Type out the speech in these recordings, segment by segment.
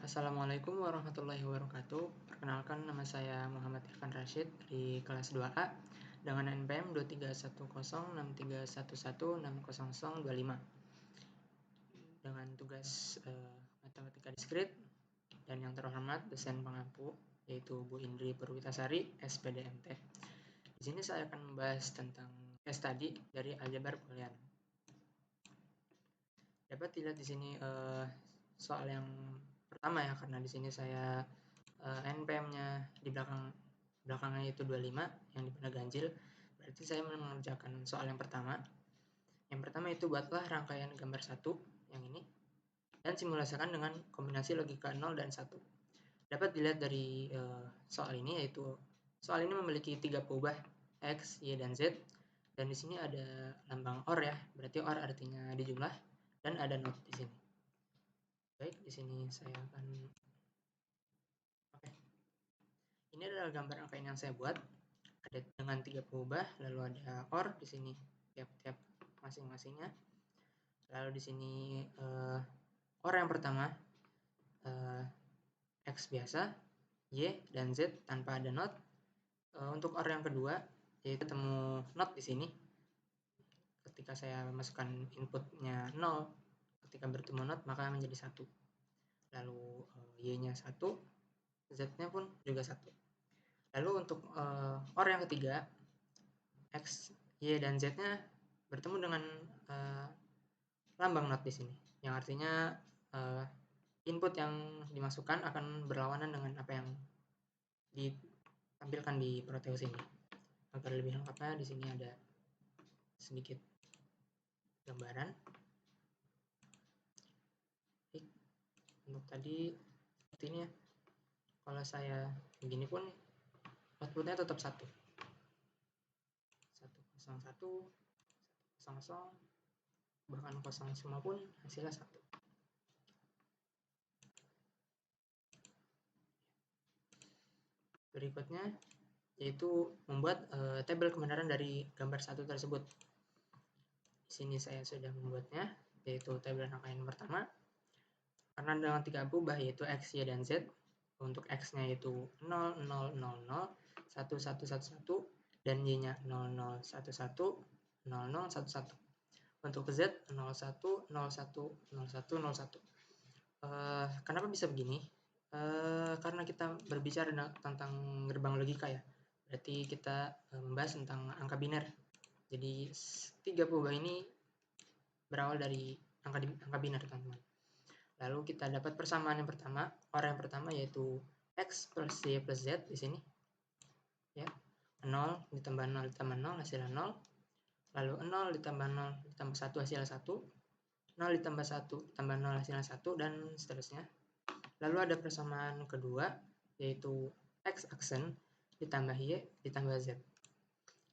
Assalamualaikum warahmatullahi wabarakatuh. Perkenalkan, nama saya Muhammad Irfan Rashid di kelas 2A dengan NPM 231063116025 dengan tugas matematika diskrit, dan yang terhormat dosen pengampu yaitu Bu Indri Purwitasari, SPDMT. Di sini saya akan membahas tentang case study dari aljabar boolean. Dapat dilihat di sini soal yang pertama ya, karena di sini saya NPM-nya di belakangnya itu 25 yang di mana ganjil, berarti saya mengerjakan soal yang pertama. Yang pertama itu buatlah rangkaian gambar 1 yang ini dan simulasikan dengan kombinasi logika 0 dan 1. Dapat dilihat dari soal ini, yaitu soal ini memiliki 3 peubah X, Y, dan Z, dan di sini ada lambang OR ya, berarti OR artinya dijumlah, dan ada not di sini. Baik, di sini saya akan ini adalah gambar rangkaian yang saya buat, ada dengan 3 peubah, lalu ada OR di sini tiap-tiap masing-masingnya. Lalu di sini OR yang pertama X biasa, Y dan Z tanpa ada not. Untuk OR yang kedua yaitu ketemu not di sini. Ketika saya masukkan inputnya 0, ketika bertemu not maka menjadi 1. Lalu Y-nya 1, Z-nya pun juga 1. Lalu untuk OR yang ketiga, X, Y, dan Z-nya bertemu dengan lambang not di sini, yang artinya input yang dimasukkan akan berlawanan dengan apa yang ditampilkan di Proteus ini. Agar lebih lengkapnya, di sini ada sedikit gambaran. Untuk tadi seperti ini ya. Kalau saya begini pun outputnya tetap 1. 101, 100, bahkan 0 semua pun hasilnya 1. Berikutnya yaitu membuat tabel kebenaran dari gambar 1 tersebut. Di sini saya sudah membuatnya, yaitu tabel rangkaian pertama. Karena dengan 3 peubah yaitu X, Y, dan Z. Untuk X-nya yaitu 0, 0, 0, 0, 1, 1, 1, 1, dan Y-nya 0, 0, 1, 1, 0, 0, 1, 1. Untuk Z 0, 1, 0, 1, 0, 1, 0, 1. Kenapa bisa begini? Karena kita berbicara tentang gerbang logika ya. Berarti kita membahas tentang angka biner. Jadi 3 peubah ini berawal dari angka biner, teman-teman. Lalu kita dapat persamaan yang pertama, OR yang pertama yaitu X plus Y plus Z di sini. Ya. 0 ditambah 0 ditambah 0 hasilnya 0. Lalu 0 ditambah 0 ditambah 1 hasilnya 1. 0 ditambah 1 ditambah 0 hasilnya 1, dan seterusnya. Lalu ada persamaan kedua yaitu X aksen ditambah Y ditambah Z.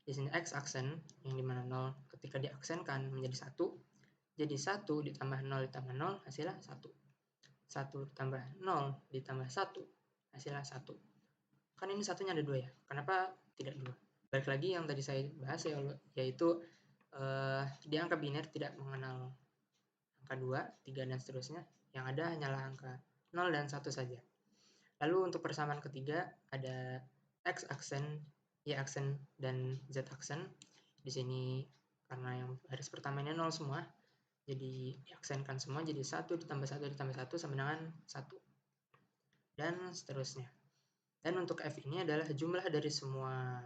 Di sini X aksen yang dimana 0 ketika diaksenkan menjadi 1, jadi 1 ditambah 0 ditambah 0 hasilnya 1. 1 ditambah 0 ditambah 1 hasilnya 1. Kan ini satunya ada 2 ya, kenapa tidak 2? Balik lagi yang tadi saya bahas ya, yaitu di angka biner tidak mengenal angka 2, 3, dan seterusnya. Yang ada hanyalah angka 0 dan 1 saja. Lalu untuk persamaan ketiga ada X aksen, Y aksen, dan Z aksen. Di sini karena yang baris pertama ini 0 semua, jadi diaksenkan semua, jadi 1 ditambah 1 ditambah 1 sama dengan 1. Dan seterusnya. Dan untuk F ini adalah jumlah dari semua,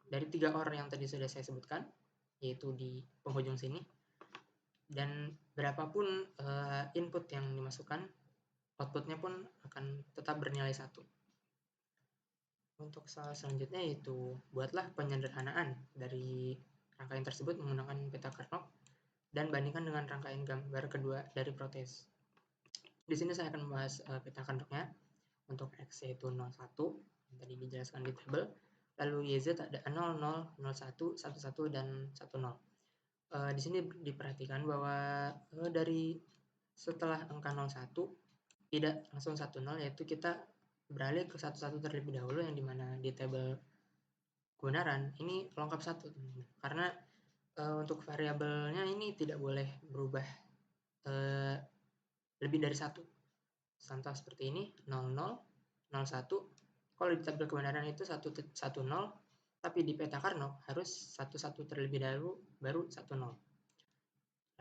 dari 3 OR yang tadi sudah saya sebutkan, yaitu di penghujung sini. Dan berapapun input yang dimasukkan, outputnya pun akan tetap bernilai 1. Untuk soal selanjutnya yaitu buatlah penyederhanaan dari rangkaian tersebut menggunakan peta Carnot dan bandingkan dengan rangkaian gambar kedua dari Proteus. Di sini saya akan membahas peta Carnotnya. Untuk X yaitu 01 yang tadi dijelaskan di tabel. Lalu YZ ada 00, 01, 11, dan 10. Di sini diperhatikan bahwa dari setelah angka 01 tidak langsung 10, yaitu kita beralih ke 11 terlebih dahulu, yang dimana di tabel kebenaran ini lengkap 1, karena untuk variabelnya ini tidak boleh berubah lebih dari 1. contoh seperti ini 00, 01. Kalau di tabel kebenaran itu 110, tapi di peta Carnot harus 11 terlebih dahulu baru 10.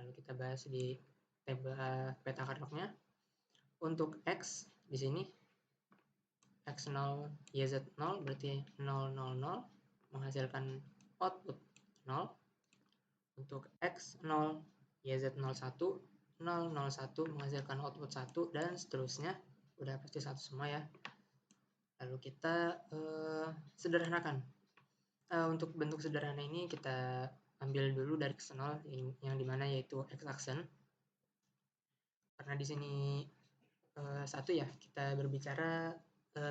Lalu kita bahas di tabel peta Carnotnya. Untuk X di sini X0 YZ0 berarti 000 menghasilkan output 0. Untuk X0 YZ01 001 menghasilkan output 1 dan seterusnya. Udah pasti satu semua ya. Lalu kita sederhanakan. Untuk bentuk sederhana ini kita ambil dulu dari X0 yang dimana yaitu X action. Karena di sini satu ya, kita berbicara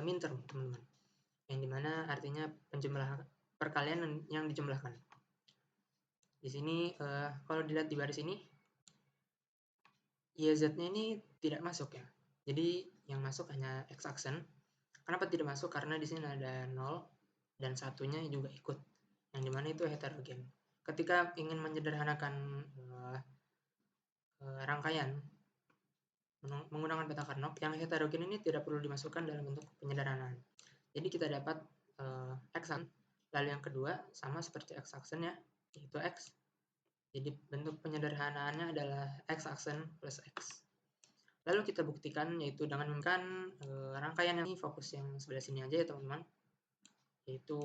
minterm teman-teman, yang dimana artinya penjumlah perkalian yang dijumlahkan. Di sini kalau dilihat di baris ini YZ-nya ini tidak masuk ya, jadi yang masuk hanya X action. Kenapa tidak masuk? Karena di sini ada 0 dan satunya juga ikut, yang dimana itu heterogen. Ketika ingin menyederhanakan rangkaian menggunakan peta Carnot, yang heterogen ini tidak perlu dimasukkan dalam bentuk penyederhanaan. Jadi kita dapat X action, lalu yang kedua sama seperti X action ya, yaitu X. Jadi bentuk penyederhanaannya adalah X action plus X. Lalu kita buktikan yaitu dengan menggunakan rangkaian yang ini, fokus yang sebelah sini aja ya teman-teman, yaitu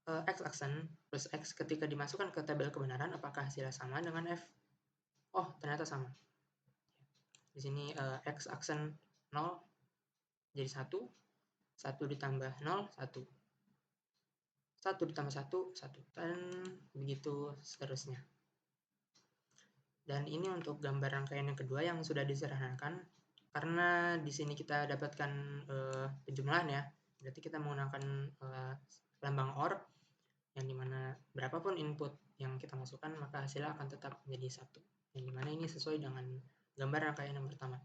X action plus X ketika dimasukkan ke tabel kebenaran apakah hasilnya sama dengan F? Oh, ternyata sama. Di sini X action 0 jadi 1, 1 ditambah 0, 1. 1 ditambah 1, 1. Dan begitu seterusnya. Dan ini untuk gambar rangkaian yang kedua yang sudah disederhanakan. Karena di sini kita dapatkan penjumlahan ya. Berarti kita menggunakan lambang OR, yang dimana berapapun input yang kita masukkan maka hasilnya akan tetap menjadi 1. Yang dimana ini sesuai dengan gambar rangkaian yang pertama.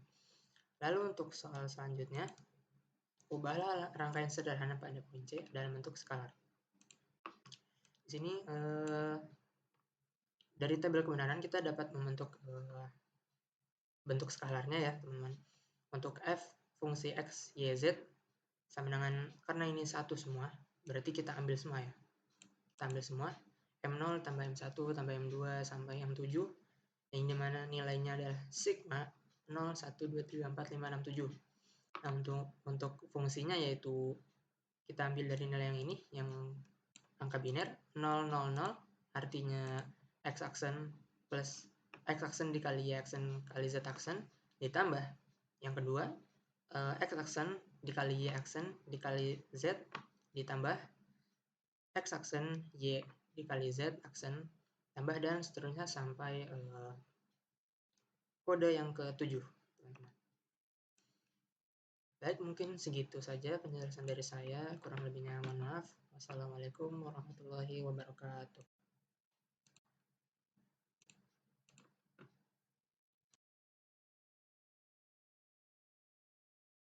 Lalu untuk soal selanjutnya, ubahlah rangkaian sederhana pada poin C dalam bentuk skalar. Di sini dari tabel kebenaran kita dapat membentuk bentuk skalarnya ya teman-teman. Untuk F fungsi X, Y, Z sama dengan, karena ini satu semua, berarti kita ambil semua ya. Kita ambil semua, M0 tambah M1 tambah M2 sampai M7, yang dimana nilainya adalah sigma 0, 1, 2, 3, 4, 5, 6, 7. Nah untuk fungsinya yaitu kita ambil dari nilai yang ini, yang angka biner 0, 0, 0, artinya X action plus X action dikali Y action kali Z action, ditambah yang kedua X action dikali Y action dikali Z, ditambah X action Y dikali Z action, tambah dan seterusnya sampai kode yang ke-7. Baik, mungkin segitu saja penjelasan dari saya. Kurang lebihnya mohon maaf. Wassalamualaikum warahmatullahi wabarakatuh.